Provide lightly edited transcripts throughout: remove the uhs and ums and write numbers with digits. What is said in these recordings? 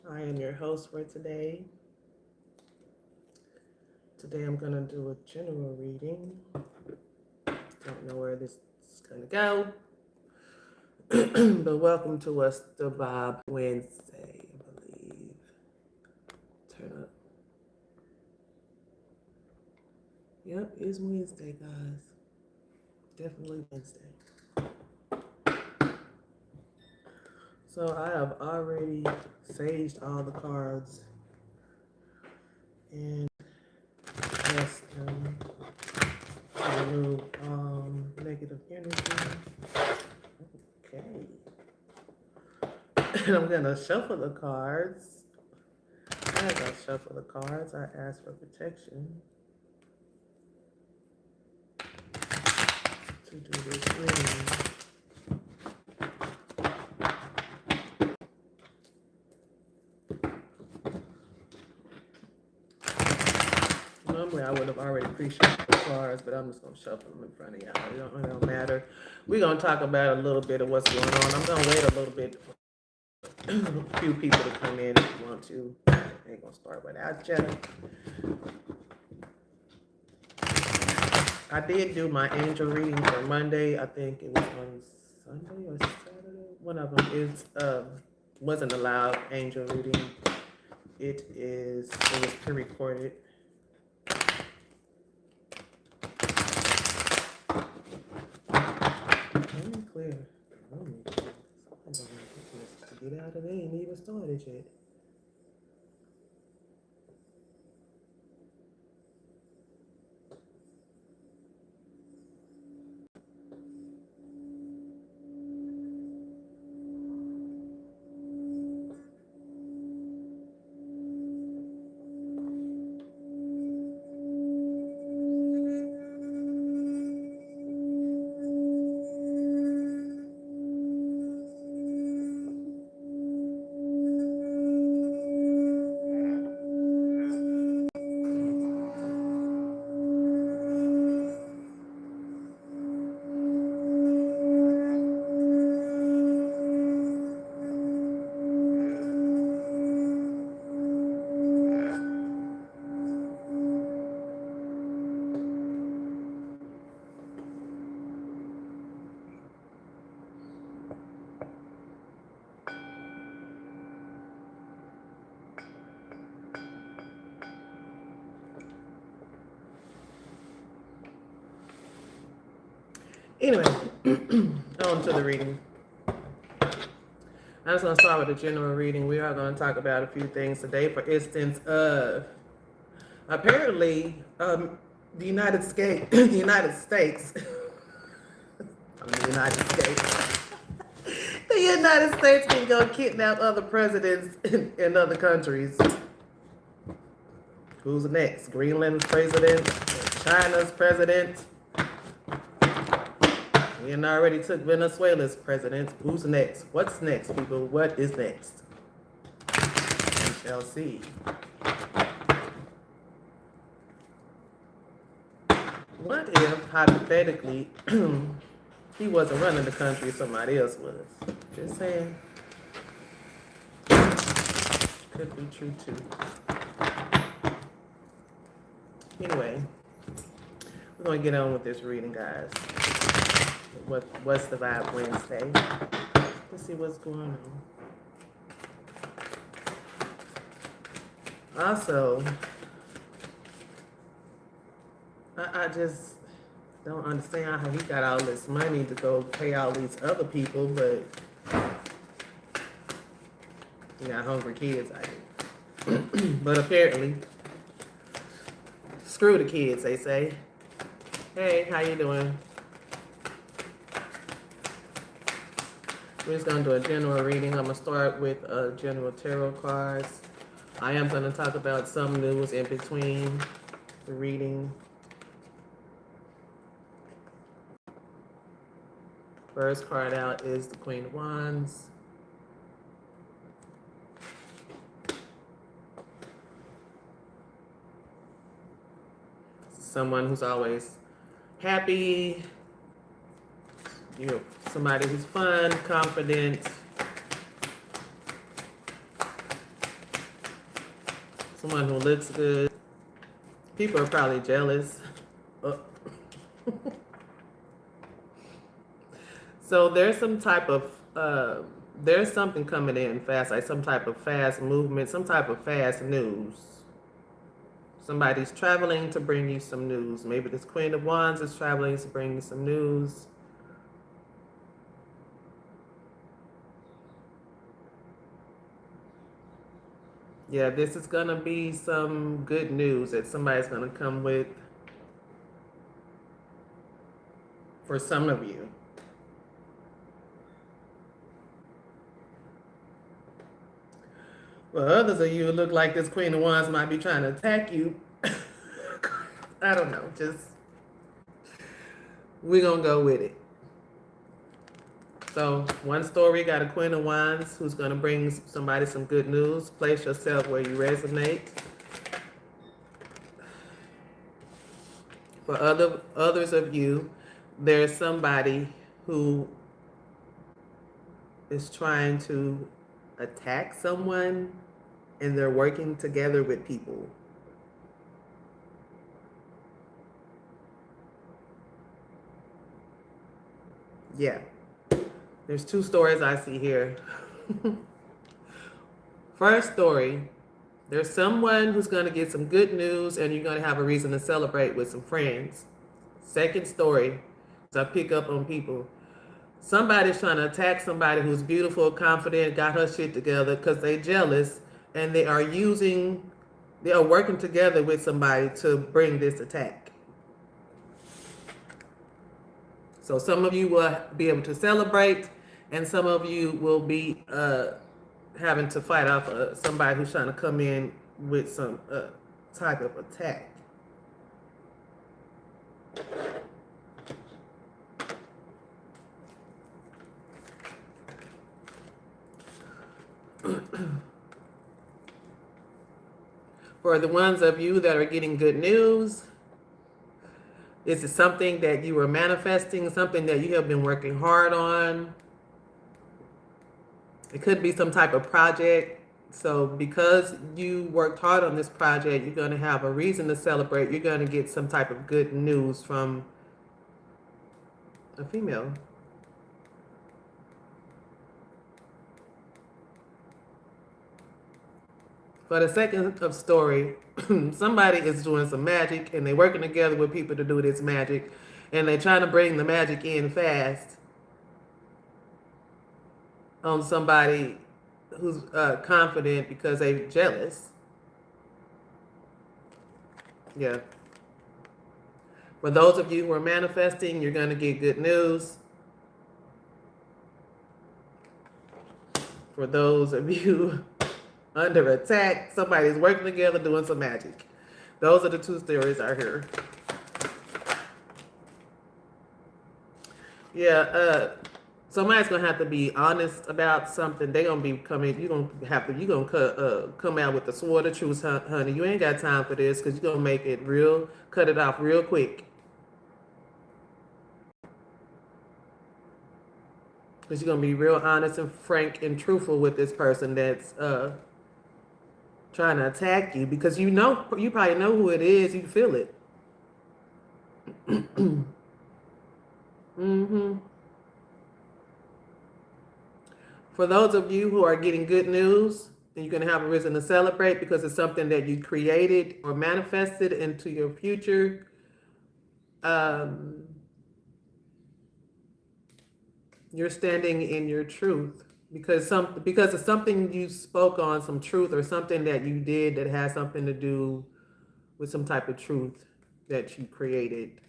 I am your host for today. Today I'm going to do a general reading. Don't know where this is going to go, but welcome to What's the Bob Wednesday, I believe. Turn up. Yep, it's Wednesday, guys. Definitely Wednesday. So I have already saged all the cards and pressed them to remove negative energy. Okay. And I'm gonna shuffle the cards. As I shuffle the cards, I ask for protection to do this reading. Normally, I would have already pre-shuffled the cards, but I'm just gonna shuffle them in front of y'all. It don't matter. We're gonna talk about a little bit of what's going on. I'm gonna wait a little bit for a few people to come in if you want to. I ain't gonna start without you. I did do my angel reading for Monday. I think it was on Sunday or Saturday. One of them is wasn't allowed angel reading. It was pre-recorded. Let me clear. Oh, to get out of there, ain't even started yet. Anyway, on to the reading. I'm just going to start with a general reading. We are going to talk about a few things today. For instance, apparently, the United States, the United States, the United States, the United States can go kidnap other presidents in other countries. Who's next? Greenland's president, China's president. We already took Venezuela's president. Who's next? What's next, people? What is next? We shall see. What if, hypothetically, he wasn't running the country, somebody else was? Just saying. Could be true, too. Anyway, we're going to get on with this reading, guys. What's the vibe Wednesday? Let's see what's going on. Also, I just don't understand how he got all this money to go pay all these other people, but he got hungry kids, I think. But apparently, screw the kids, they say. Hey, how you doing? We're just going to do a general reading. I'm going to start with general tarot cards. I am going to talk about some news in between the reading. First card out is the Queen of Wands. Someone who's always happy. You're somebody who's fun, confident. Someone who looks good. People are probably jealous. Uh, So there's some type of there's something coming in fast, like some type of fast movement, some type of fast news. Somebody's traveling to bring you some news. Maybe this Queen of Wands is traveling to bring you some news. Yeah, this is gonna be some good news that somebody's gonna come with for some of you. Well, others of you look like this Queen of Wands might be trying to attack you. I don't know. Just we're gonna go with it. So one story got a Queen of Wands who's gonna bring somebody some good news. Place yourself where you resonate. For others of you, there's somebody who is trying to attack someone, and they're working together with people. Yeah. There's two stories I see here. First story, there's someone who's going to get some good news and you're going to have a reason to celebrate with some friends. Second story, I pick up on people. Somebody's trying to attack somebody who's beautiful, confident, got her shit together because they're jealous, and they are working together with somebody to bring this attack. So some of you will be able to celebrate, and some of you will be having to fight off somebody who's trying to come in with some type of attack. For the ones of you that are getting good news, this is something that you are manifesting, something that you have been working hard on. It could be some type of project. So because you worked hard on this project, you're going to have a reason to celebrate. You're going to get some type of good news from a female. For the second of story, somebody is doing some magic and they're working together with people to do this magic, and they're trying to bring the magic in fast on somebody who's confident because they're jealous. Yeah. For those of you who are manifesting, you're going to get good news. For those of you under attack, somebody's working together doing some magic. Those are the two stories I hear. Yeah, somebody's gonna have to be honest about something. They're gonna be coming. You're gonna come out with the sword of truth, honey. You ain't got time for this because you're gonna make it cut it off real quick. Because you're gonna be real honest and frank and truthful with this person that's trying to attack you, because you probably know who it is. You feel it. For those of you who are getting good news, you're going to have a reason to celebrate because it's something that you created or manifested into your future. You're standing in your truth because it's something you spoke on, some truth, or something that you did that has something to do with some type of truth that you created.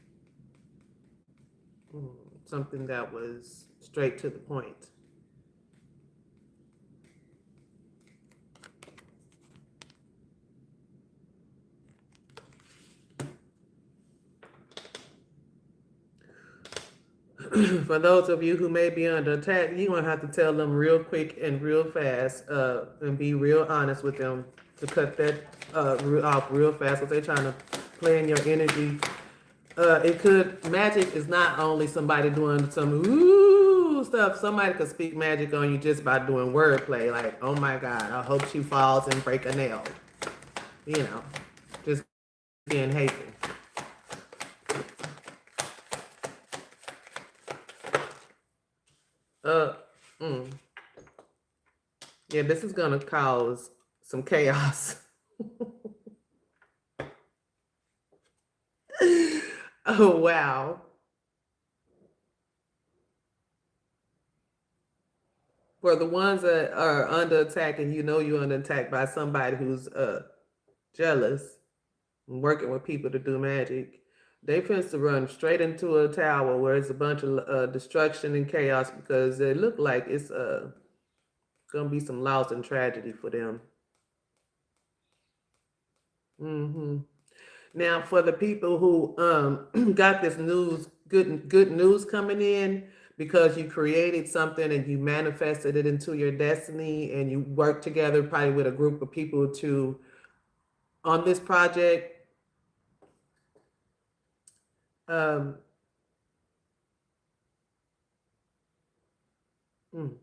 Something that was straight to the point. For those of you who may be under attack, you're going to have to tell them real quick and real fast and be real honest with them to cut that off real fast because they're trying to play in your energy. Magic is not only somebody doing some stuff. Somebody could speak magic on you just by doing wordplay. Like, oh my God, I hope she falls and break a nail. you know, just being hateful. Uh, mm. Yeah, this is gonna cause some chaos. Oh wow. For the ones that are under attack and you know you're under attack by somebody who's jealous and working with people to do magic, they tends to run straight into a tower where it's a bunch of destruction and chaos because it look like it's gonna be some loss and tragedy for them. Hmm. Now, for the people who got this news, good news coming in because you created something and you manifested it into your destiny, and you worked together probably with a group of people to on this project. Um, mm,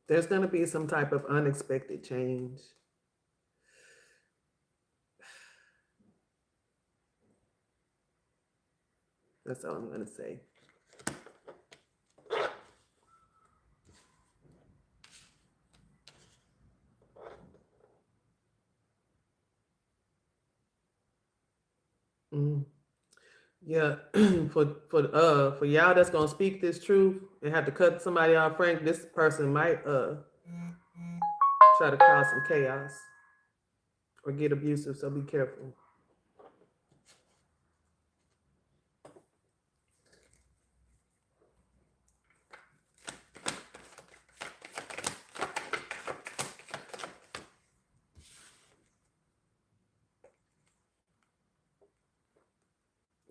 there's going to be some type of unexpected change. That's all I'm going to say. Mm. Yeah, for y'all that's gonna speak this truth and have to cut somebody off, Frank, this person might try to cause some chaos or get abusive, so be careful.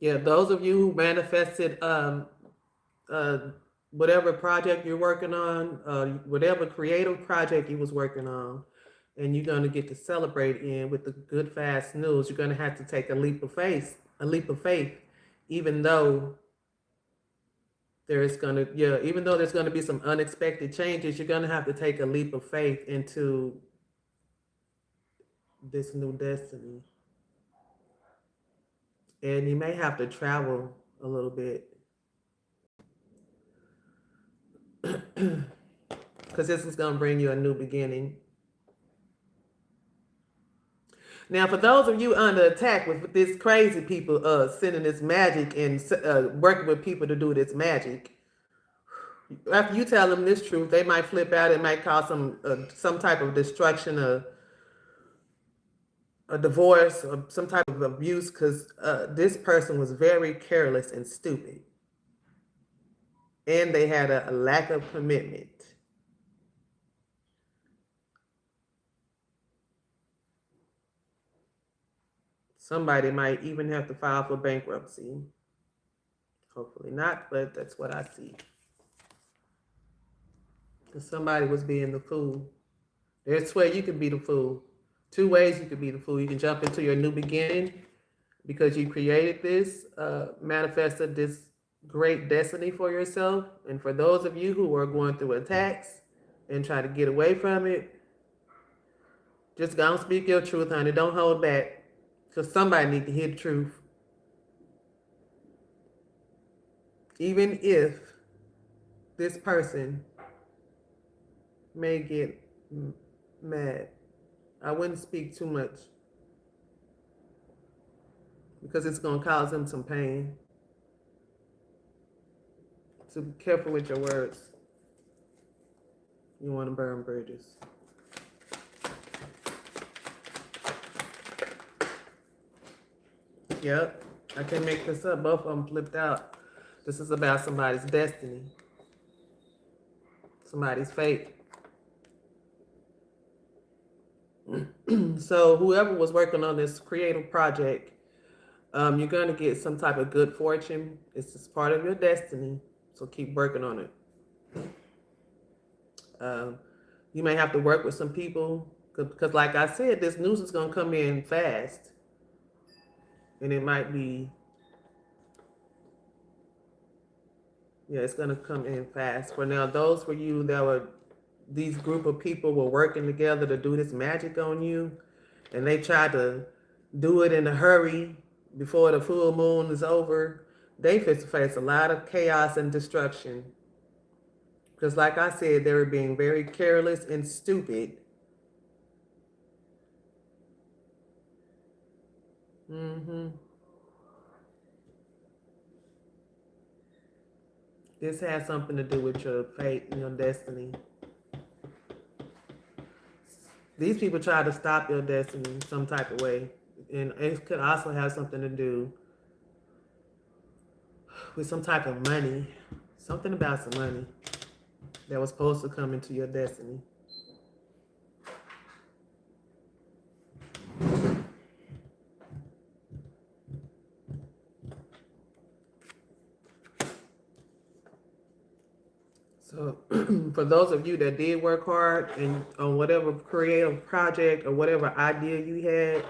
Yeah, those of you who manifested uh whatever project you're working on, whatever creative project you was working on, and you're gonna get to celebrate in with the good fast news, you're gonna have to take a leap of faith, even though even though there's gonna be some unexpected changes, you're gonna have to take a leap of faith into this new destiny. And you may have to travel a little bit. Because this is going to bring you a new beginning. Now, for those of you under attack with this crazy people sending this magic and working with people to do this magic, after you tell them this truth, they might flip out. It might cause some type of destruction, a divorce, or some type of abuse, because this person was very careless and stupid, and they had a lack of commitment. Somebody might even have to file for bankruptcy. Hopefully not, but that's what I see. Because somebody was being the fool. There's way you can be the fool. Two ways you could be the fool. You can jump into your new beginning because you created this, manifested this great destiny for yourself. And for those of you who are going through attacks and try to get away from it, just go and speak your truth, honey. Don't hold back. Because somebody need to hear the truth. Even if this person may get mad. I wouldn't speak too much because it's going to cause them some pain. So be careful with your words. You want to burn bridges. Yep, I can't make this up. Both of them flipped out. This is about somebody's destiny, somebody's fate. So whoever was working on this creative project, you're going to get some type of good fortune. It's just part of your destiny. So keep working on it. You may have to work with some people because, like I said, this news is going to come in fast, and it might be, yeah, it's going to come in fast. For now, those for you that were these group of people were working together to do this magic on you, and they tried to do it in a hurry before the full moon is over, they face a lot of chaos and destruction. Because, like I said, they were being very careless and stupid. Mm-hmm. This has something to do with your fate and your destiny. These people try to stop your destiny in some type of way. And it could also have something to do with some type of money. Something about some money that was supposed to come into your destiny. So for those of you that did work hard and on whatever creative project or whatever idea you had,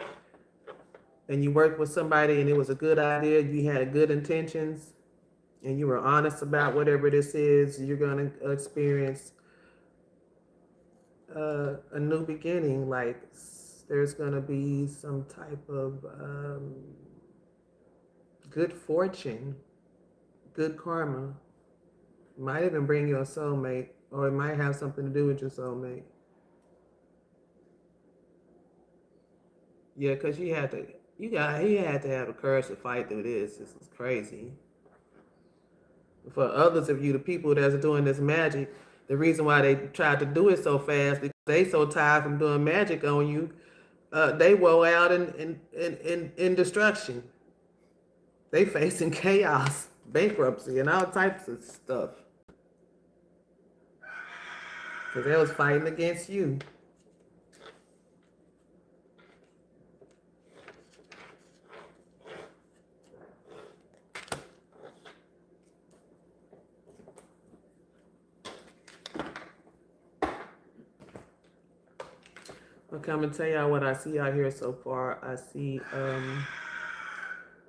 and you worked with somebody and it was a good idea, you had good intentions, and you were honest about whatever this is, you're going to experience a new beginning. Like there's going to be some type of good fortune, good karma. Might even bring you a soulmate, or it might have something to do with your soulmate. Yeah, because he had to have the courage to fight through this. This is crazy. For others of you, the people that's doing this magic, the reason why they tried to do it so fast because they so tired from doing magic on you, they woe out in destruction. They facing chaos, bankruptcy, and all types of stuff. Because they was fighting against you. Okay, I'm gonna tell y'all what I see out here so far. I see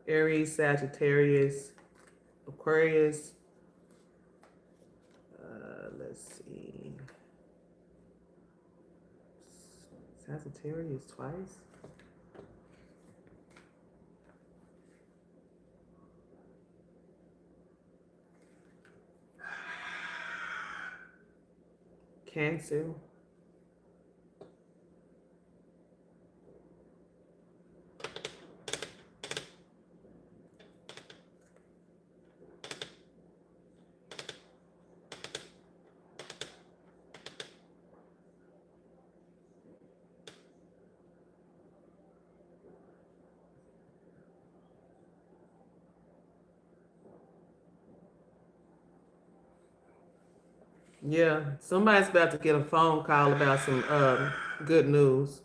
Aries, Sagittarius, Aquarius. Let's see. Sagittarius twice. Cancer. Yeah, somebody's about to get a phone call about some good news.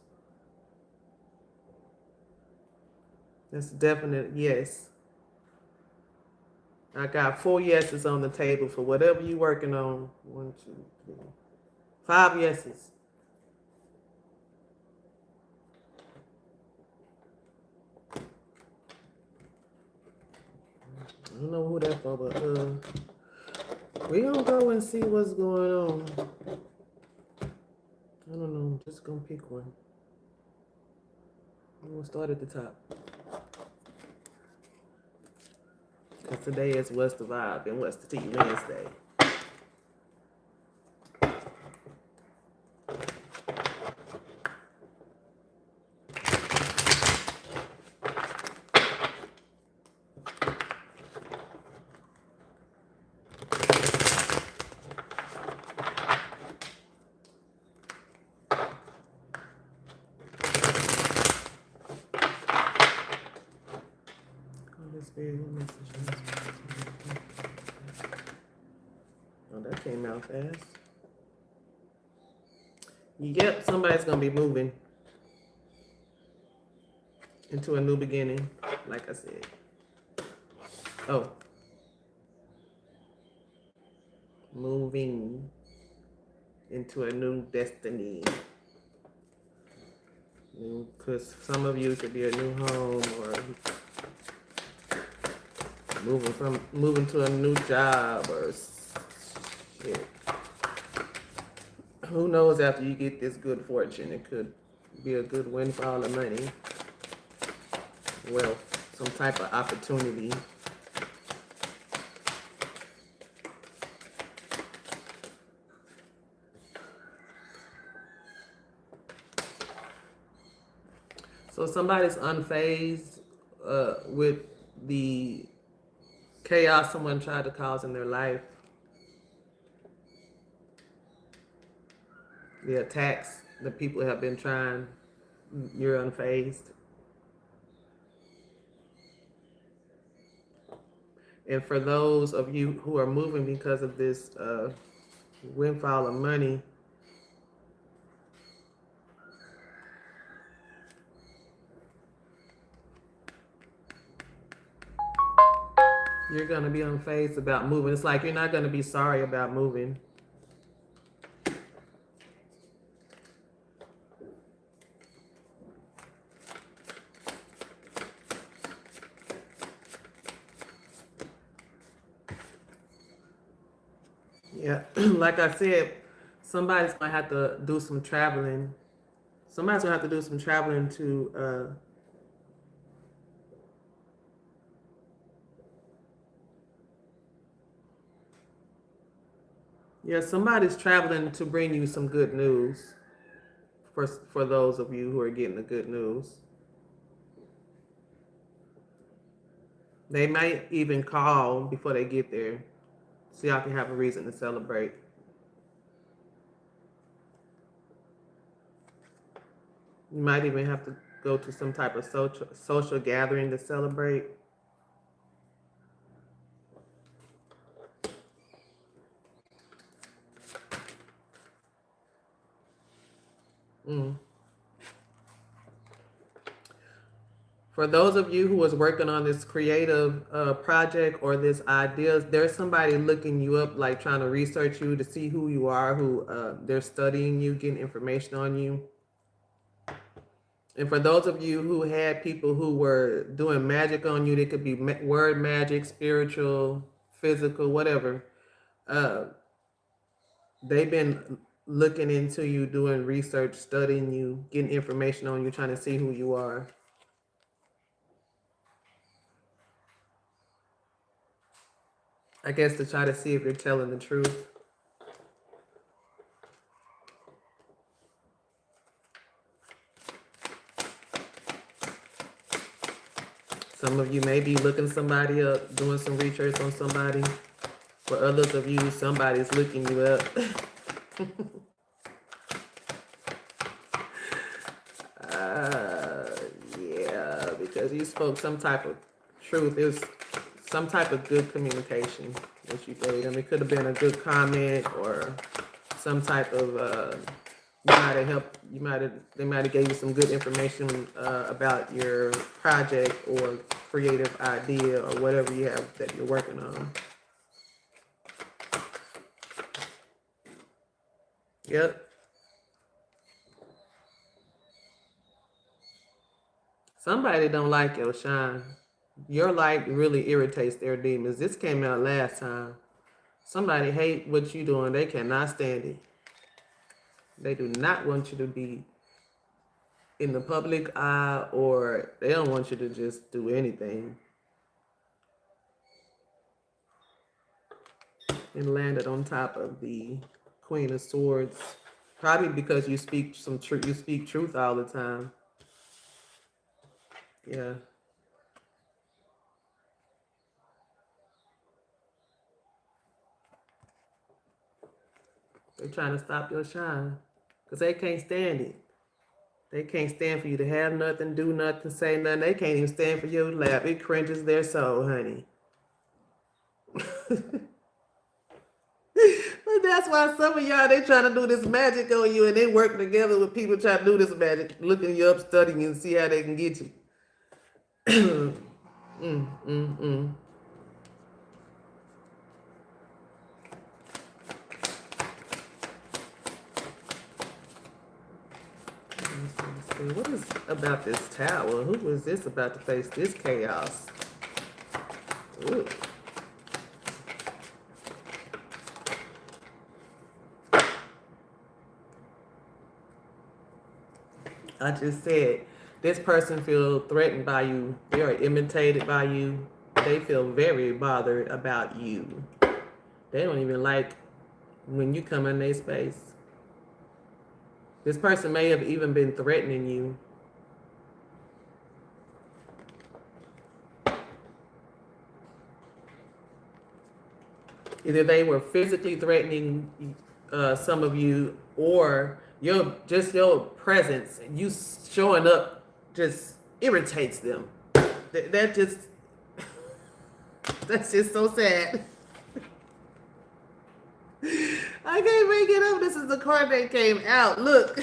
That's a definite yes. I got 4 yeses on the table for whatever you're working on. 1, 2, 3, 5 yeses. I don't know who that for, but we gonna go and see what's going on. I don't know. I'm just gonna pick one. I'm gonna start at the top. Because today is What's the Vibe and What's the Tea Wednesday. Oh, that came out fast. Yep, somebody's gonna be moving into a new beginning, like I said. Oh. Moving into a new destiny. Because some of you could be a new home or moving to a new job or shit. Who knows, after you get this good fortune, it could be a good windfall of money, wealth, some type of opportunity. So somebody's unfazed with the chaos someone tried to cause in their life, the attacks that people have been trying. You're unfazed. And for those of you who are moving because of this windfall of money, you're going to be unfazed about moving. It's like you're not going to be sorry about moving. Yeah, like I said, somebody's going to have to do some traveling. Somebody's going to have to do some traveling to yeah, somebody's traveling to bring you some good news for those of you who are getting the good news. They might even call before they get there so y'all can have a reason to celebrate. You might even have to go to some type of social gathering to celebrate. Mm. For those of you who is working on this creative project or this idea, there's somebody looking you up, like trying to research you to see who you are, who they're studying you, getting information on you. And for those of you who had people who were doing magic on you, they could be word magic, spiritual, physical, whatever. They've been looking into you, doing research, studying you, getting information on you, trying to see who you are. I guess to try to see if you're telling the truth. Some of you may be looking somebody up, doing some research on somebody. For others of you, somebody's looking you up. Yeah, because you spoke some type of truth. It was some type of good communication that you gave them. It could have been a good comment or some type of you might have helped. They might have gave you some good information about your project or creative idea or whatever you have that you're working on. Yep. Somebody don't like your shine. Your light really irritates their demons. This came out last time. Somebody hate what you doing. They cannot stand it. They do not want you to be in the public eye, or they don't want you to just do anything. And landed on top of the Queen of Swords. Probably because you speak some truth. You speak truth all the time. Yeah. They're trying to stop your shine because they can't stand it. They can't stand for you to have nothing, do nothing, say nothing. They can't even stand for you to laugh. It cringes their soul, honey. But that's why some of y'all, they trying to do this magic on you, and they working together with people trying to do this magic, looking you up, studying and see how they can get you. What is about this tower? Who is this about to face this chaos? Ooh. I just said this person feels threatened by you. They are imitated by you. They feel very bothered about you. They don't even like when you come in their space. This person may have even been threatening you. Either they were physically threatening some of you, or your presence, you showing up, just irritates them. That just that's just so sad. I can't make it up. This is the card that came out. Look,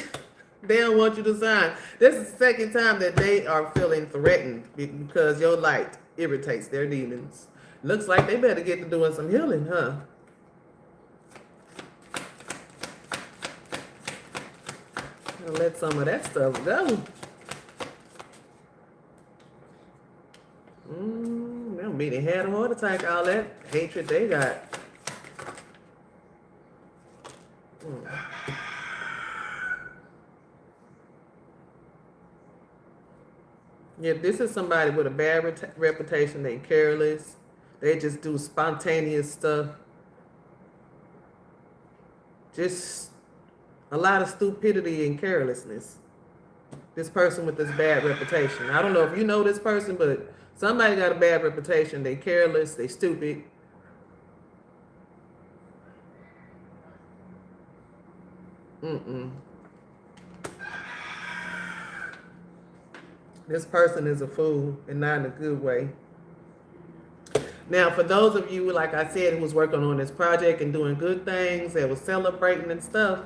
they don't want you to sign. This is the second time that they are feeling threatened because your light irritates their demons. Looks like they better get to doing some healing, huh? I'll let some of that stuff go. They'll be they had a heart attack, all that hatred they got. Yeah, this is somebody with a bad reputation. They careless. They just do spontaneous stuff. Just a lot of stupidity and carelessness. This person with this bad reputation. I don't know if you know this person, but somebody got a bad reputation. They careless. They stupid. This person is a fool, and not in a good way. Now, for those of you, like I said, who was working on this project and doing good things, that was celebrating and stuff,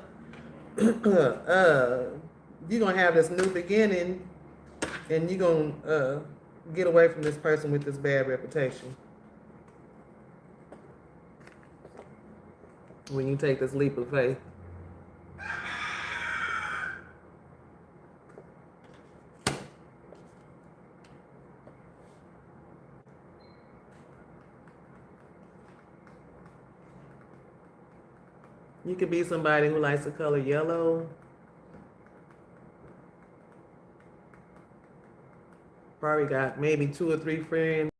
you're going to have this new beginning, and you're going to get away from this person with this bad reputation. When you take this leap of faith. You could be somebody who likes the color yellow. Probably got maybe 2 or 3 friends.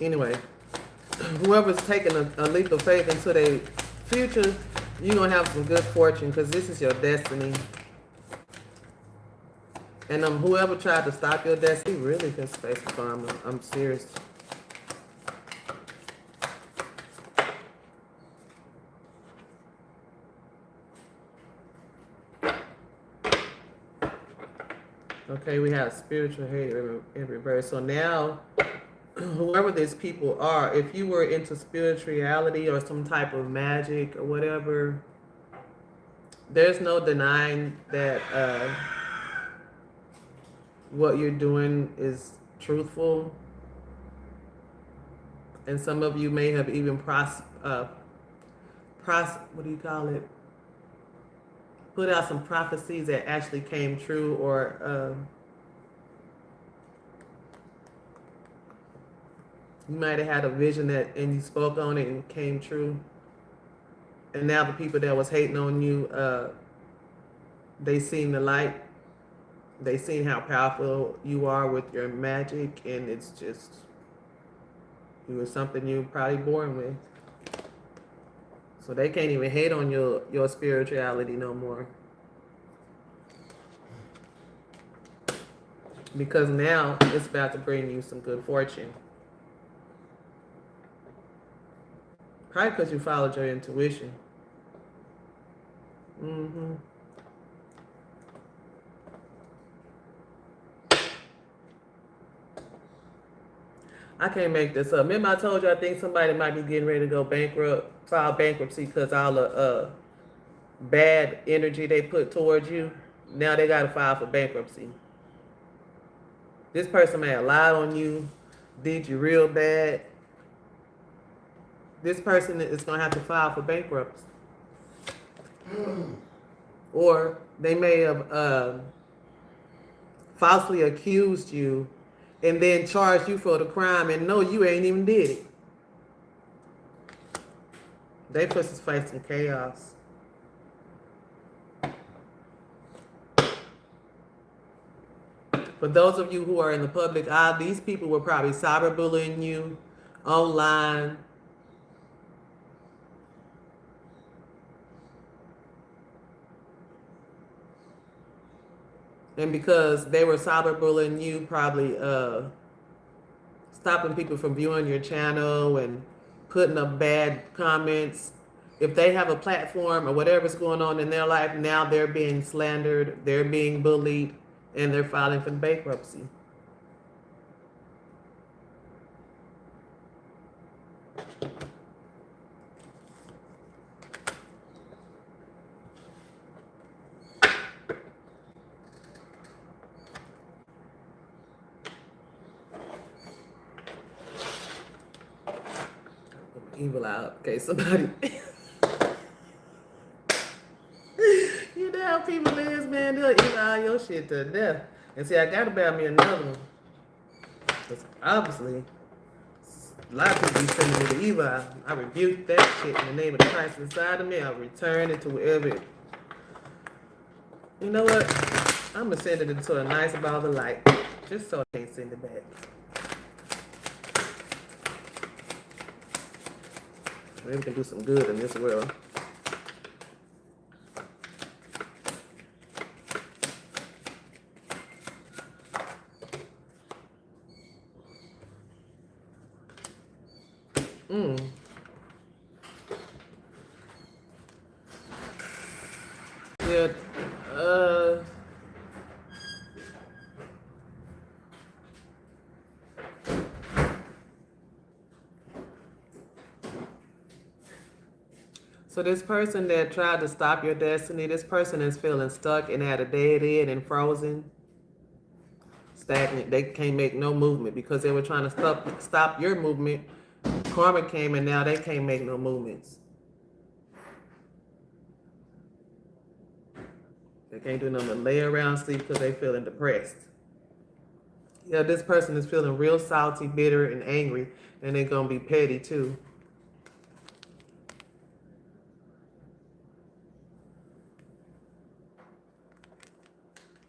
Anyway, whoever's taking a leap of faith into their future, you're going to have some good fortune because this is your destiny. And whoever tried to stop your destiny really can face karma. I'm serious. Okay, we have spiritual hate in reverse. So now, whoever these people are, if you were into spirituality or some type of magic or whatever, there's no denying that what you're doing is truthful. And some of you may have even put out some prophecies that actually came true, or you might have had a vision and you spoke on it and it came true. And now the people that was hating on you, they seen the light. They seen how powerful you are with your magic, and it's just, it was something you were probably born with. So they can't even hate on your spirituality no more. Because now it's about to bring you some good fortune. Probably because you followed your intuition. I can't make this up. Remember I told you I think somebody might be getting ready to go bankrupt, file bankruptcy because all the bad energy they put towards you. Now they got to file for bankruptcy. This person may have lied on you, did you real bad. This person is going to have to file for bankruptcy. Or they may have falsely accused you and then charge you for the crime and know you ain't even did it. They pussy's facing chaos. For those of you who are in the public eye, these people were probably cyberbullying you online. And because they were cyberbullying you, probably stopping people from viewing your channel and putting up bad comments. If they have a platform or whatever's going on in their life, now they're being slandered, they're being bullied, and they're filing for bankruptcy. Evil out. Okay, somebody. You know how people is, man. They'll eat all your shit to death. And see, I got to buy me another one. Because obviously, a lot of people be sending me the evil out. I rebuke that shit in the name of the Christ inside of me. I return it to wherever it. You know what? I'm going to send it into a nice ball of light. Just so I can't send it back. Maybe we can do some good in this world. Yeah. So this person that tried to stop your destiny, this person is feeling stuck and at a dead end and frozen, stagnant. They can't make no movement because they were trying to stop your movement. Karma came and now they can't make no movements. They can't do nothing but lay around sleep because they feeling depressed. Yeah, this person is feeling real salty, bitter, and angry, and they're gonna be petty too.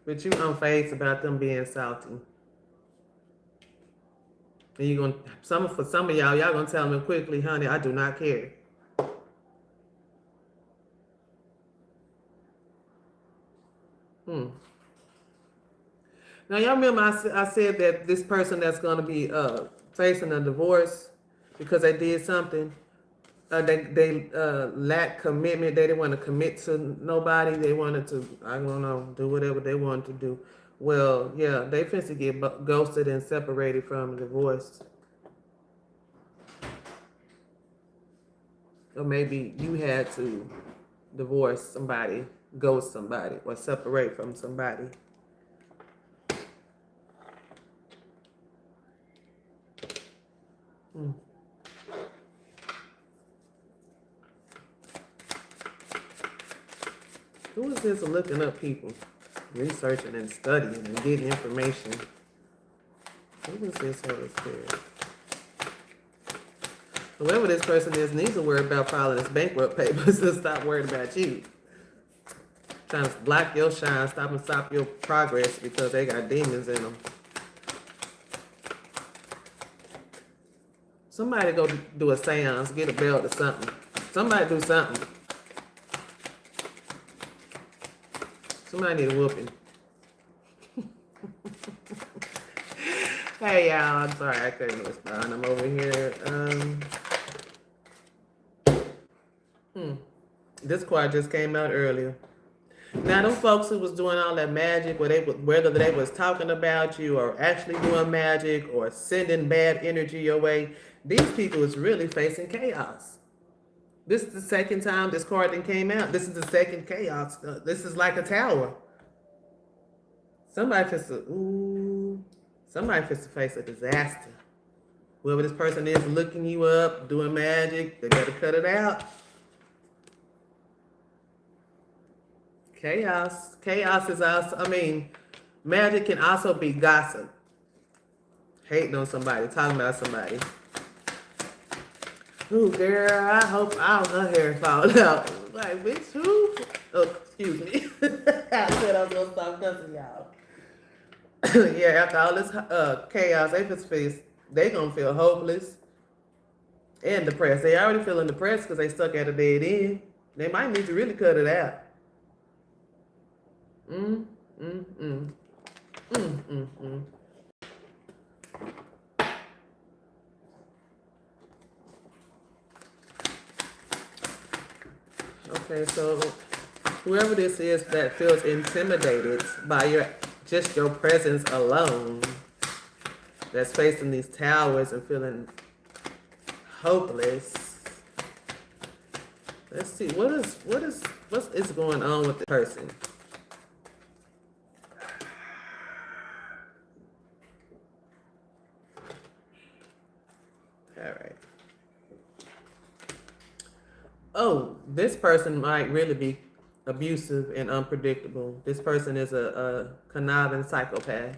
But you unfazed about them being salty. And you're gonna for some of y'all gonna tell them quickly, honey, I do not care. Now y'all remember I said that this person that's gonna be facing a divorce because they did something. They lacked commitment. They didn't want to commit to nobody. They wanted to, I don't know, do whatever they wanted to do. Well, yeah, they finna to get ghosted and separated from divorce. Or maybe you had to divorce somebody, ghost somebody, or separate from somebody. Who is this looking up people? Researching and studying and getting information. Who is this Holy Spirit? Whoever this person is needs to worry about filing his bankrupt papers and stop worrying about you. Trying to block your shine, stop your progress because they got demons in them. Somebody go do a seance, get a belt or something. Somebody do something. Somebody need a whooping. Hey y'all, I'm sorry I couldn't respond. I'm over here. This card just came out earlier. Now, them folks who was doing all that magic, whether they was talking about you or actually doing magic or sending bad energy your way, these people is really facing chaos. This is the second time this card then came out. This is the second chaos. This is like a tower. Somebody has to face a disaster. Whoever this person is looking you up, doing magic, they better cut it out. Chaos. Chaos is also, magic can also be gossip. hating on somebody, talking about somebody. Ooh, girl, I hope all her hair falls out. Like, bitch, who? Oh, excuse me. I said I was gonna stop cussing y'all. Yeah, after all this chaos they just face, they gonna feel hopeless and depressed. They already feeling depressed because they stuck at a dead end. They might need to really cut it out. Mm, mm, mm, mm, mm, mm. Okay, so whoever this is that feels intimidated by your presence alone, that's facing these towers and feeling hopeless. Let's see what's going on with the person. All right. Oh, this person might really be abusive and unpredictable. This person is a conniving psychopath.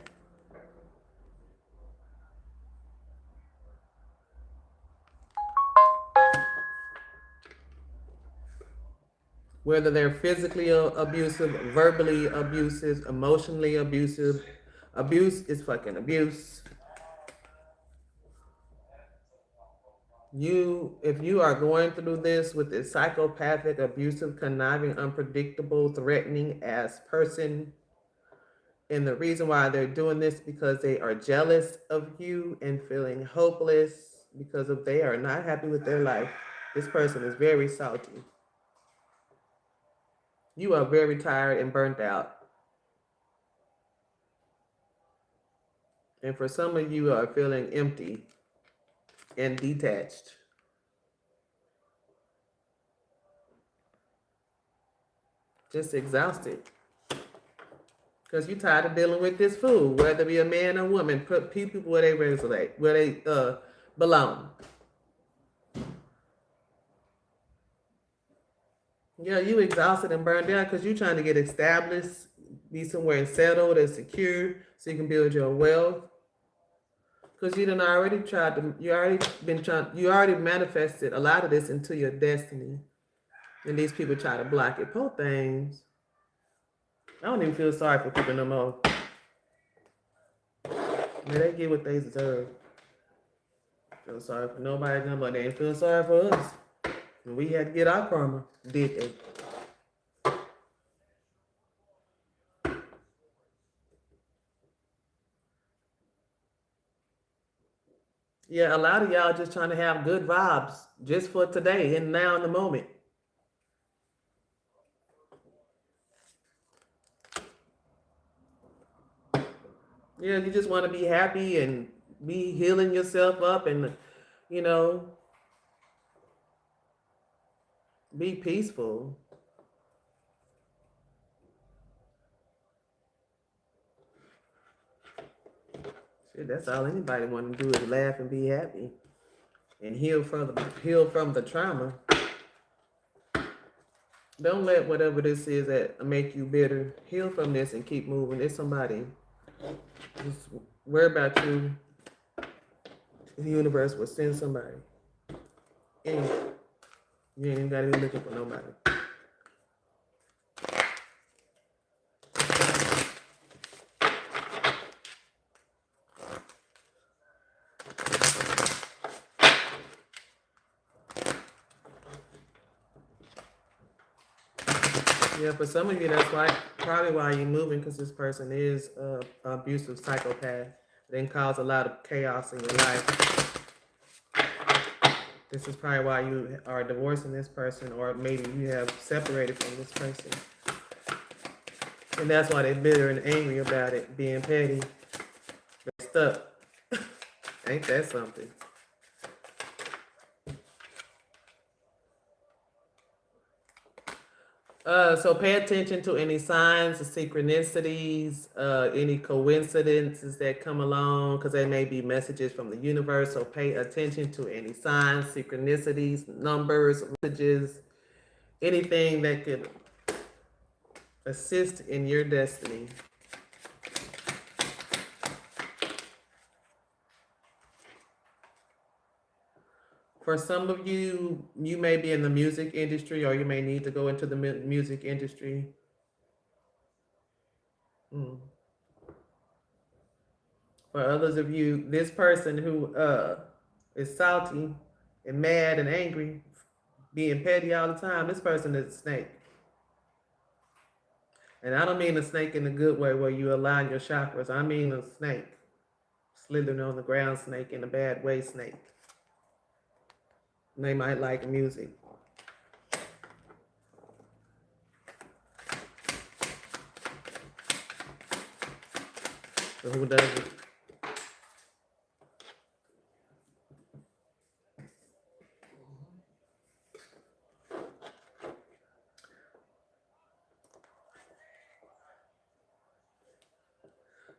Whether they're physically abusive, verbally abusive, emotionally abusive, abuse is fucking abuse. If you are going through this with a psychopathic, abusive, conniving, unpredictable, threatening ass person, and the reason why they're doing this because they are jealous of you and feeling hopeless because of they are not happy with their life. This person is very salty. You are very tired and burnt out. And for some of you are feeling empty and detached. Just exhausted. Because you're tired of dealing with this fool, whether it be a man or woman, put people where they resonate, where they belong. Yeah, you exhausted and burned out because you're trying to get established, be somewhere and settled and secure so you can build your wealth. Because you already manifested a lot of this into your destiny. And these people try to block it. Poor things. I don't even feel sorry for people no more. Yeah, they get what they deserve. Feel sorry for nobody no more. They ain't feel sorry for us. And we had to get our karma, did they? Yeah, a lot of y'all just trying to have good vibes just for today and now in the moment. Yeah, you just want to be happy and be healing yourself up and, you know, be peaceful. Shit, that's all anybody want to do is laugh and be happy and heal from the trauma. Don't let whatever this is that make you bitter. Heal from this and keep moving. It's somebody. Just worry about you. The universe will send somebody. And you ain't got to be looking for nobody. Yeah, for some of you, that's probably why you're moving, because this person is an abusive psychopath. Then cause a lot of chaos in your life. This is probably why you are divorcing this person, or maybe you have separated from this person. And that's why they're bitter and angry about it, being petty. They're stuck. Ain't that something? So pay attention to any signs, synchronicities, any coincidences that come along, because there may be messages from the universe. So pay attention to any signs, synchronicities, numbers, messages, anything that could assist in your destiny. For some of you, you may be in the music industry or you may need to go into the music industry. Mm. For others of you, this person who is salty and mad and angry, being petty all the time, this person is a snake. And I don't mean a snake in a good way where you align your chakras. I mean a snake, slithering on the ground snake in a bad way snake. And they might like music. So who doesn't?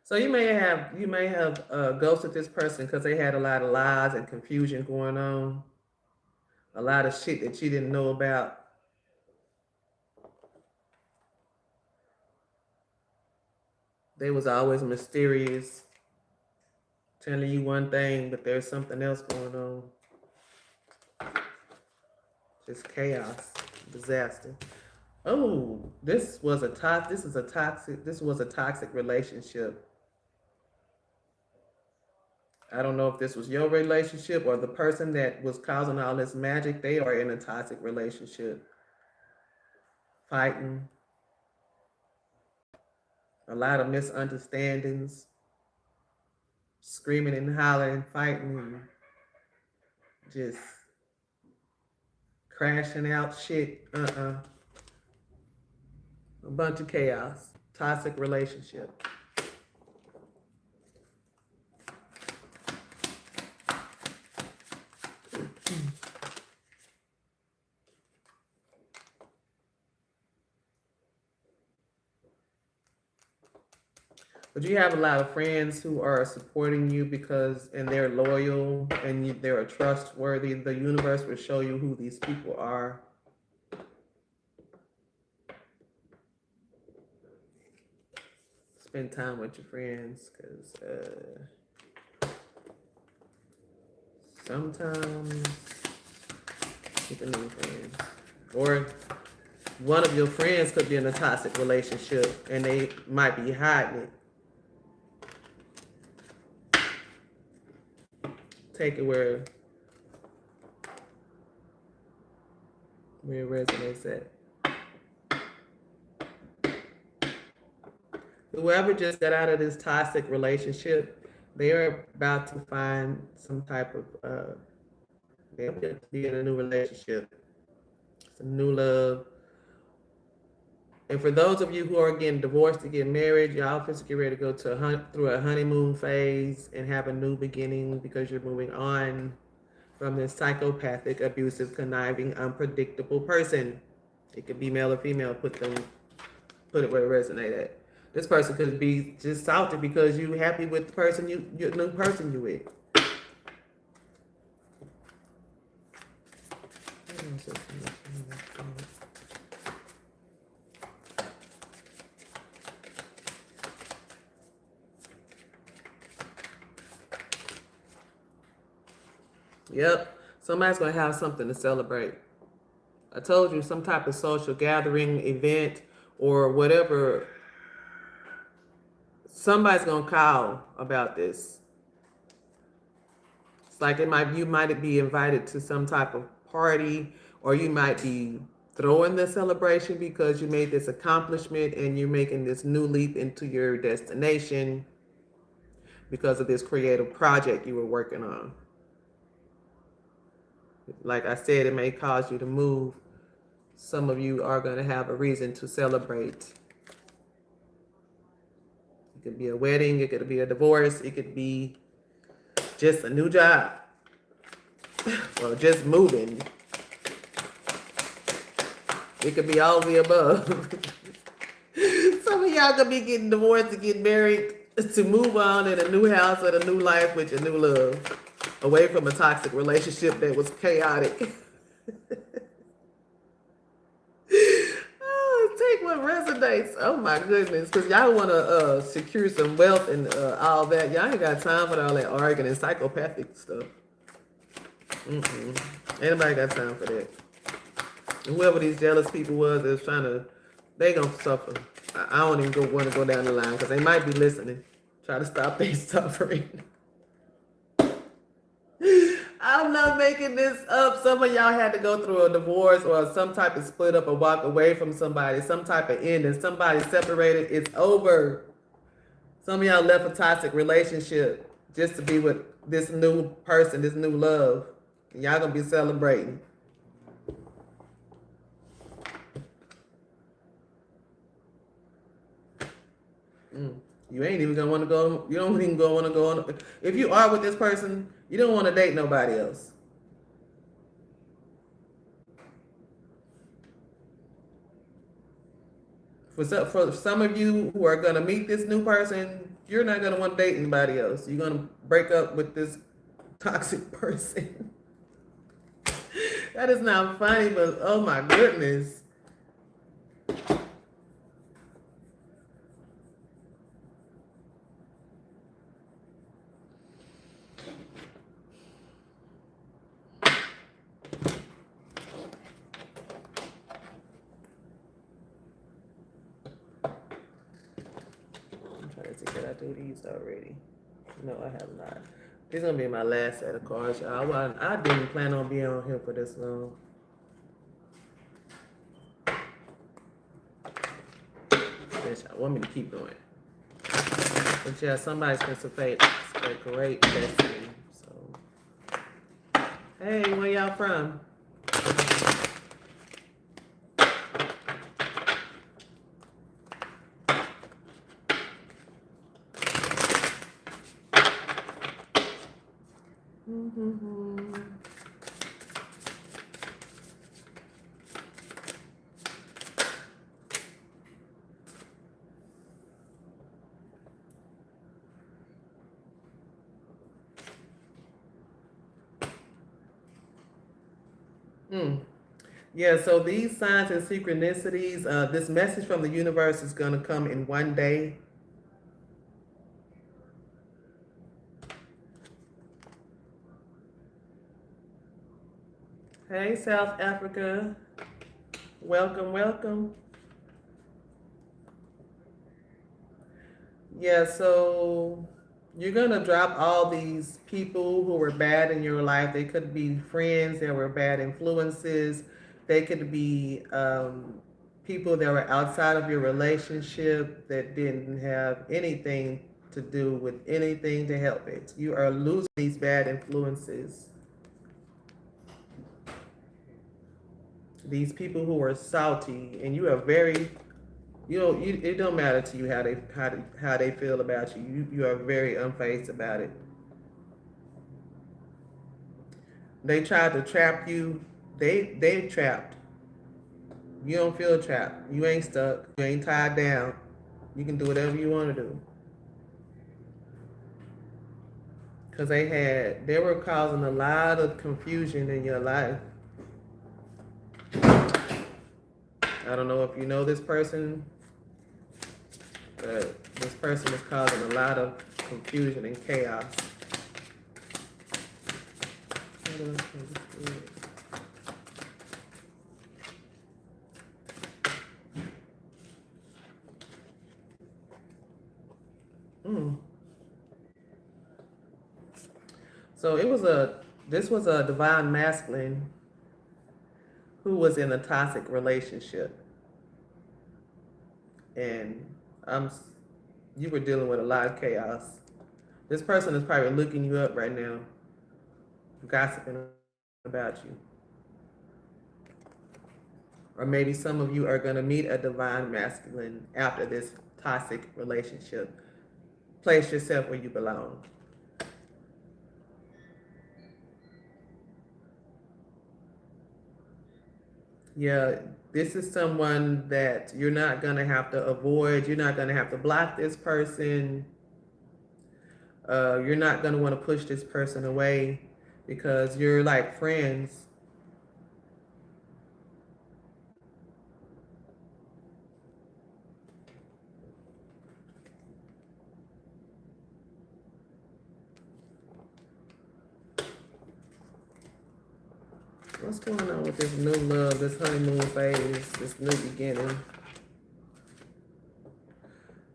So you may have ghosted this person because they had a lot of lies and confusion going on, a lot of shit that you didn't know about. They was always mysterious, telling you one thing, but there's something else going on. Just chaos, disaster. Oh, this was a toxic relationship. I don't know if this was your relationship or the person that was causing all this magic. They are in a toxic relationship. Fighting. A lot of misunderstandings. Screaming and hollering, fighting, and just crashing out shit. A bunch of chaos. Toxic relationship. But you have a lot of friends who are supporting you and they're loyal and they're trustworthy. The universe will show you who these people are. Spend time with your friends because sometimes get the new friends. Or one of your friends could be in a toxic relationship and they might be hiding it. Take it where it resonates at. Whoever just got out of this toxic relationship, they are about to find some type of they'll be in a new relationship. Some new love. And for those of you who are getting divorced to get married, y'all just get ready to go through a honeymoon phase and have a new beginning because you're moving on from this psychopathic, abusive, conniving, unpredictable person. It could be male or female. Put it where it resonates at. This person could be just salty because you're happy with the person your new person you with. Yep, somebody's going to have something to celebrate. I told you, some type of social gathering, event, or whatever. Somebody's going to call about this. It's like you might be invited to some type of party, or you might be throwing the celebration because you made this accomplishment and you're making this new leap into your destination because of this creative project you were working on. Like I said, it may cause you to move. Some of you are going to have a reason to celebrate. It could be a wedding, it could be a divorce, it could be just a new job, or just moving. It could be all of the above. Some of y'all could be getting divorced to get married, to move on in a new house and a new life with your new love, away from a toxic relationship that was chaotic. Take what resonates. Oh my goodness, because y'all want to secure some wealth and all that. Y'all ain't got time for all that arguing and psychopathic stuff. Mm-mm. Anybody got time for that? Whoever these jealous people was that was trying to, they gonna suffer. I don't even want to go down the line because they might be listening. Try to stop their suffering. I'm not making this up. Some of y'all had to go through a divorce or some type of split up or walk away from somebody, some type of ending. Somebody separated. It's over. Some of y'all left a toxic relationship just to be with this new person, this new love. And y'all gonna be celebrating. You ain't even gonna want to go. You don't even want to go on. If you are with this person, you don't want to date nobody else. For some of you who are gonna meet this new person, you're not gonna want to date anybody else. You're gonna break up with this toxic person. That is not funny, but oh my goodness. I'm trying to see, did I do these already? No, I have not. This is gonna be my last set of cards, y'all. I didn't plan on being on here for this long. Bitch, I want me to keep going. But yeah, somebody's been a great destiny. So, hey, where y'all from? Yeah, so these signs and synchronicities, this message from the universe is going to come in one day. Hey, South Africa. Welcome, welcome. Yeah, so you're going to drop all these people who were bad in your life. They could be friends, they were bad influences. They could be people that were outside of your relationship that didn't have anything to do with anything to help it. You are losing these bad influences. These people who are salty, and you are very, it don't matter to you how they feel about you. You are very unfazed about it. They tried to trap you. They trapped. You don't feel trapped. You ain't stuck. You ain't tied down. You can do whatever you want to do. Because they were causing a lot of confusion in your life. I don't know if you know this person, but this person is causing a lot of confusion and chaos. So this was a divine masculine who was in a toxic relationship, and you were dealing with a lot of chaos. This person is probably looking you up right now, gossiping about you. Or maybe some of you are going to meet a divine masculine after this toxic relationship. Place yourself where you belong. Yeah, this is someone that you're not going to have to avoid. You're not going to have to block this person. You're not going to want to push this person away because you're like friends. What's going on with this new love, this honeymoon phase, this new beginning?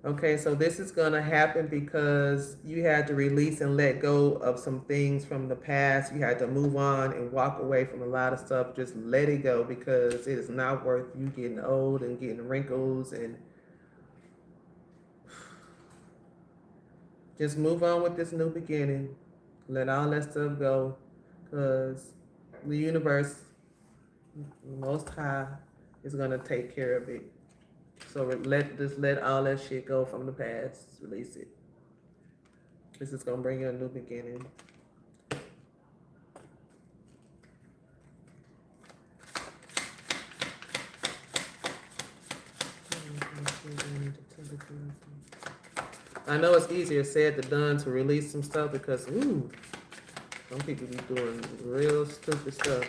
Okay, so this is going to happen because you had to release and let go of some things from the past. You had to move on and walk away from a lot of stuff. Just let it go because it is not worth you getting old and getting wrinkles, and just move on with this new beginning. Let all that stuff go because the universe, Most High, is going to take care of it. So let all that shit go from the past. Release it. This is gonna bring you a new beginning. I know it's easier said than done to release some stuff because some people be doing real stupid stuff.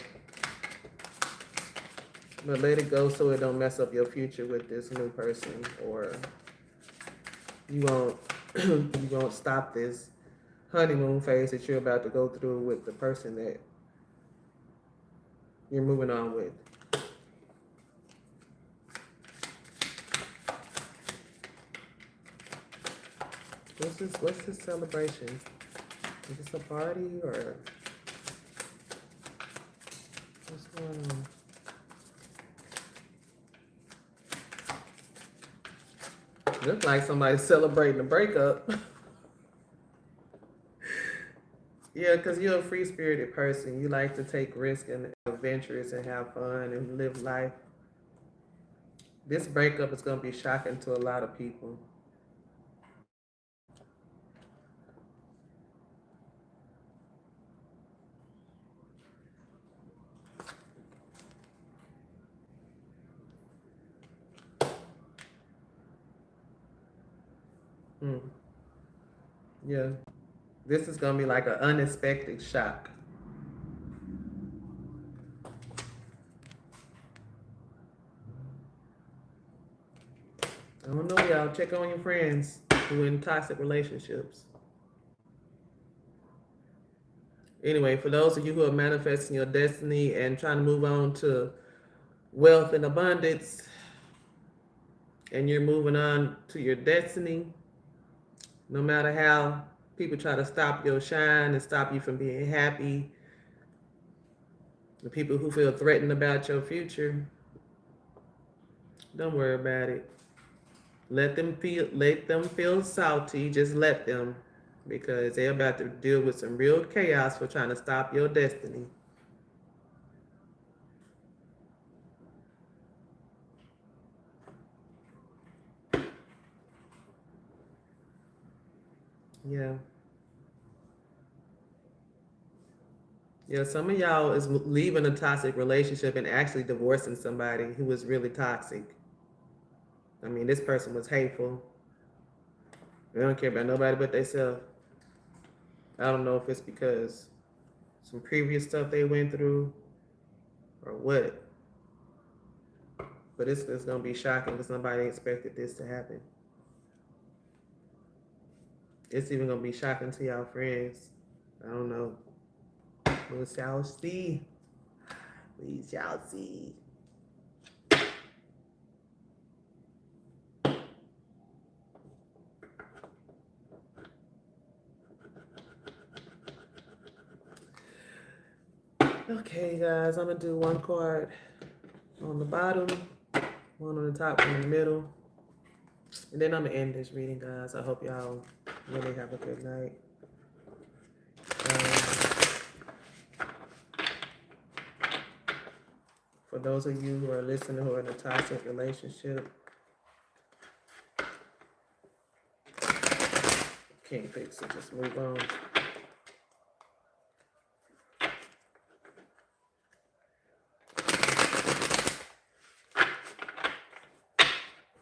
But let it go so it don't mess up your future with this new person, or you won't you won't stop this honeymoon phase that you're about to go through with the person that you're moving on with. What's this celebration? Is this a party or what's going on? Looks like somebody's celebrating a breakup. Yeah, because you're a free-spirited person. You like to take risks and adventures and have fun and live life. This breakup is going to be shocking to a lot of people. Yeah. This is going to be like an unexpected shock. I don't know, y'all. Check on your friends who are in toxic relationships. Anyway, for those of you who are manifesting your destiny and trying to move on to wealth and abundance, and you're moving on to your destiny, no matter how people try to stop your shine and stop you from being happy, the people who feel threatened about your future, don't worry about it. Let them feel salty. Just let them, because they're about to deal with some real chaos for trying to stop your destiny. Yeah. Yeah, some of y'all is leaving a toxic relationship and actually divorcing somebody who was really toxic. I mean, this person was hateful. They don't care about nobody but themselves. I don't know if it's because some previous stuff they went through or what. But it's going to be shocking because nobody expected this to happen. It's even going to be shocking to y'all friends. I don't know. We shall see. We shall see. Okay, guys, I'm going to do one card on the bottom, one on the top, one in the middle. And then I'm going to end this reading, guys. I hope y'all really have a good night. For those of you who are listening who are in a toxic relationship, can't fix it, just move on.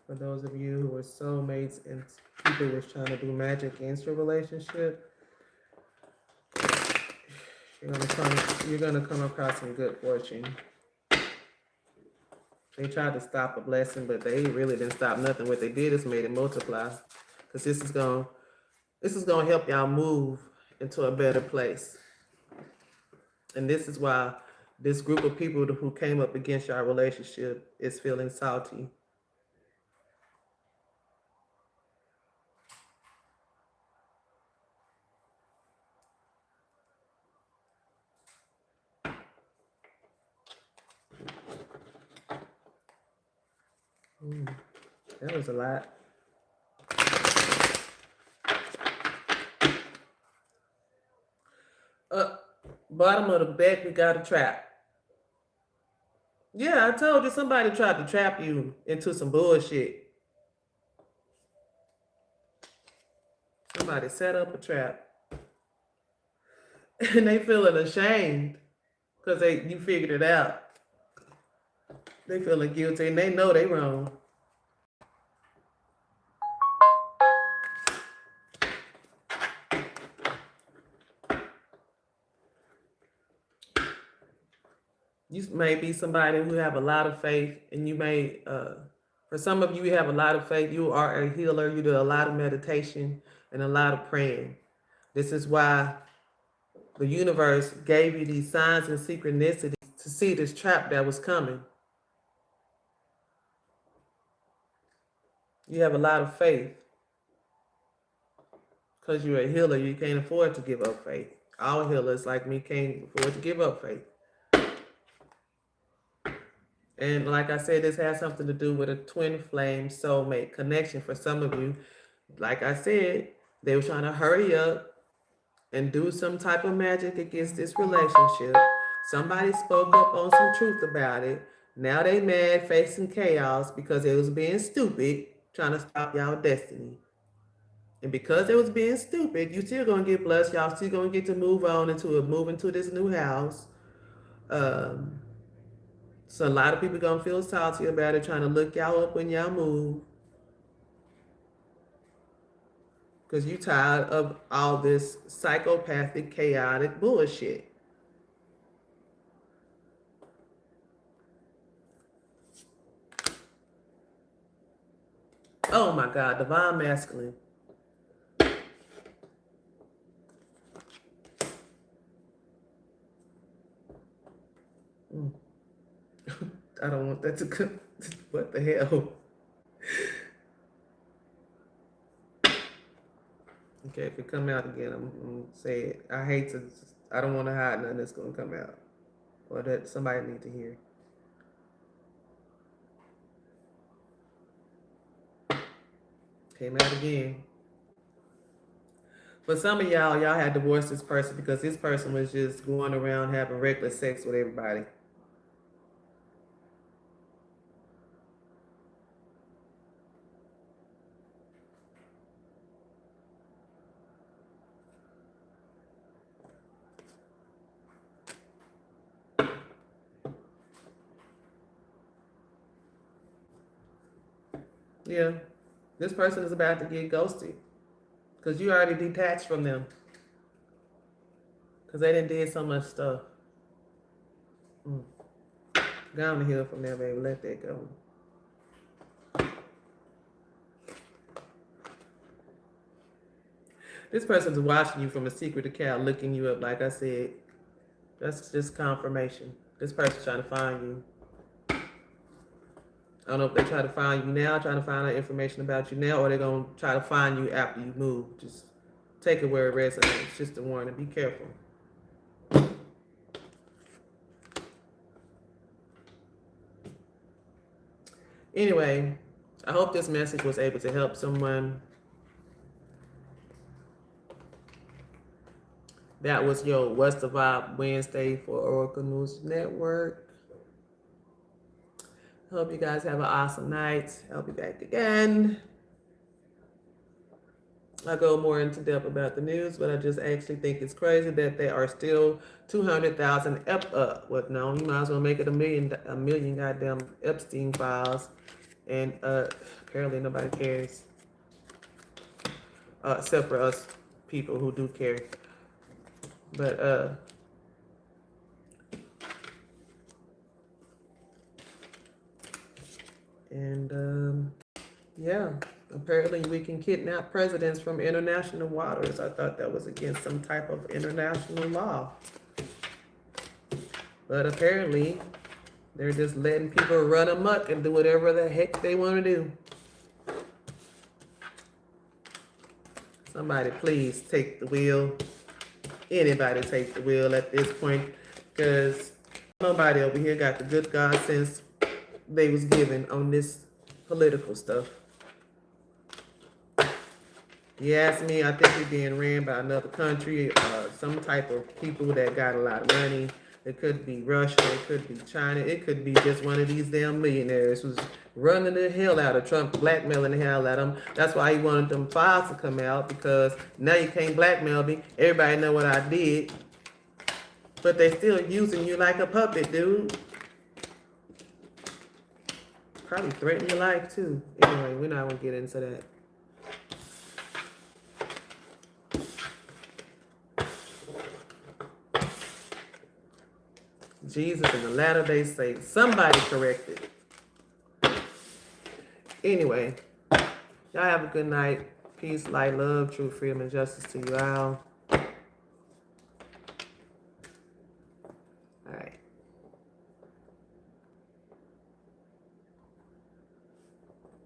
For those of you who are soulmates and people who are trying to do magic against your relationship, you're gonna come across some good fortune. They tried to stop a blessing, but they really didn't stop nothing. What they did is made it multiply. Because this is gonna help y'all move into a better place. And this is why this group of people who came up against your relationship is feeling salty. That was a lot. Bottom of the deck, we got a trap. Yeah, I told you somebody tried to trap you into some bullshit. Somebody set up a trap. And they feeling ashamed because you figured it out. They feeling guilty and they know they wrong. You may be somebody who have a lot of faith, and you may, for some of you, you have a lot of faith. You are a healer. You do a lot of meditation and a lot of praying. This is why the universe gave you these signs and synchronicities to see this trap that was coming. You have a lot of faith because you're a healer. You can't afford to give up faith. All healers like me can't afford to give up faith. And like I said, this has something to do with a twin flame soulmate connection for some of you. Like I said, they were trying to hurry up and do some type of magic against this relationship. Somebody spoke up on some truth about it. Now they mad, facing chaos because it was being stupid, trying to stop y'all destiny. And because it was being stupid, you still gonna get blessed. Y'all still gonna get to move into this new house. So a lot of people gonna feel salty about it, trying to look y'all up when y'all move. Because you tired of all this psychopathic, chaotic bullshit. Oh my God, divine masculine. I don't want that to come. What the hell? Okay, if it come out again, I'm gonna say it. I don't want to hide nothing that's gonna come out, or that somebody need to hear. Came out again. For some of y'all had divorced this person because this person was just going around having reckless sex with everybody. Yeah, this person is about to get ghosted because you already detached from them because they didn't did so much stuff. Go on the hill from there, baby. Let that go. This person's watching you from a secret account, looking you up. Like I said, that's just confirmation. This person's trying to find you. I don't know if they try to find you now, trying to find out information about you now, or they're going to try to find you after you move. Just take it where it resonates. Just a warning. Be careful. Anyway, I hope this message was able to help someone. That was your What's the Vibe Wednesday for Oracle News Network. Hope you guys have an awesome night. I'll be back again. I go more into depth about the news, but I just actually think it's crazy that there are still 200,000 you might as well make it a million goddamn Epstein files, and apparently nobody cares, except for us people who do care. But yeah, apparently we can kidnap presidents from international waters. I thought that was against some type of international law. But apparently, they're just letting people run amok and do whatever the heck they want to do. Somebody please take the wheel. Anybody take the wheel at this point, because nobody over here got the good God sense they was given on this political stuff. You ask me, I think we're being ran by another country, some type of people that got a lot of money. It could be Russia, it could be China, it could be just one of these damn millionaires who's running the hell out of Trump, blackmailing the hell out of him. That's why he wanted them files to come out, because now you can't blackmail me. Everybody know what I did. But they still using you like a puppet, dude. Probably threaten your life too. Anyway, we're not gonna get into that. Jesus and the Latter-day Saints. Somebody correct it. Anyway, y'all have a good night. Peace, light, love, truth, freedom, and justice to you all.